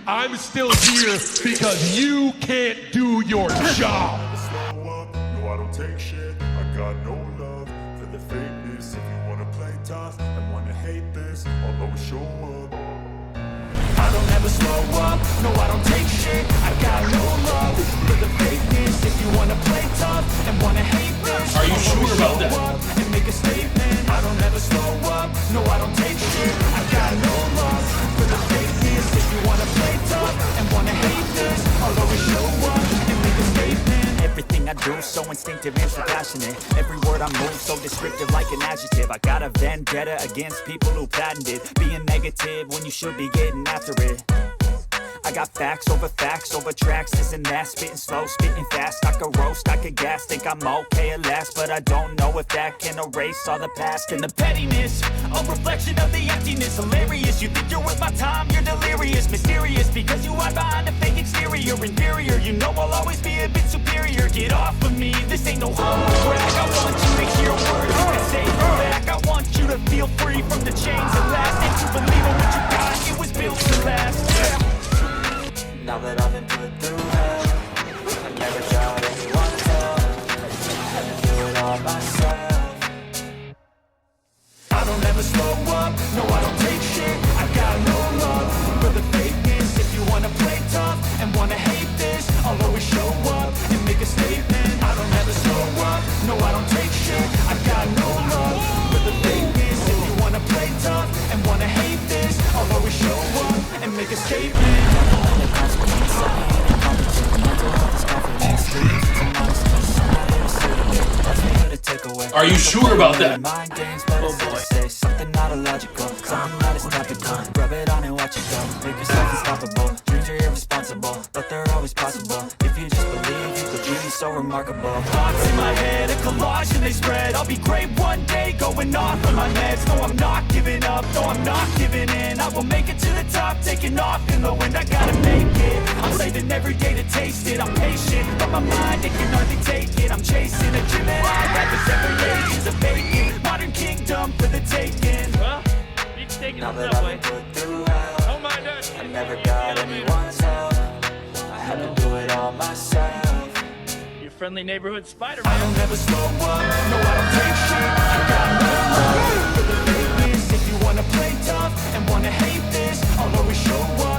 I'm still here because you can't do your job. No, I don't take shit. I got no love for the fakeness. If you wanna play tough and wanna hate this, I'll always show up. I don't ever slow up, no I don't take shit. I got no love for the fakeness. If you wanna play tough and wanna hate this, Are you sure about that? And make a statement. I don't ever slow up, no I don't take shit. I got no love for the fakeness. If you wanna play tough and wanna hate this, I'll always show up and make a statement. Everything I do so instinctive and so passionate. Every word I move so descriptive like an adjective. I got a vendetta against people who patented being negative when you should be getting after it. I got facts over tracks, this and that. Spitting slow, spitting fast. I could roast, I could gas. Think I'm okay at last, but I don't know if that can erase all the past. And the pettiness, a reflection of the emptiness. Hilarious, you think you're worth my time, you're delirious. Mysterious, because you hide behind a fake exterior. Inferior, you know I'll always be a bit superior. Get off of me, this ain't no humble brag. I want you to hear words you can say back. I want you to feel free from the chains that last. And to believe in what you got, it was built to last. Now that I've been put through hell, I never got anyone's help. I had to do it all myself. I don't ever slow up, no I don't take shit. I got no love for the fakeness. If you wanna play tough and wanna hate this, I'll always show up and make a statement. I don't ever slow up, no I don't take shit. I got no love for the fakeness. If you wanna play tough and wanna hate this, I'll always show up and make a statement. Are you sure about that? Oh boy. Something not illogical, something that is topical. Rub it on and watch it go. Make yourself unstoppable. Dreams are irresponsible, but they're always possible. If you just believe, you could be so remarkable. Thoughts in my head, a collage and they spread. I'll be great one day, going off on my meds. No, I'm not giving up, no, I'm not giving in. I will make it to the top, taking off in the wind. I gotta make it, I'm saving every day to taste it. I'm patient, but my mind, it can hardly take it. I'm chasing a dream that I had for several ages of vacant. Modern kingdom for the taking. Well, you can take it Now the that I've subway. been put through hell, Don't mind us. I never got anyone's help. I had to do it all myself. Your friendly neighborhood Spider-Man. I don't ever slow up, no I don't take shit. I got no love for the fakeness. If you wanna play tough and wanna hate this, I'll always show up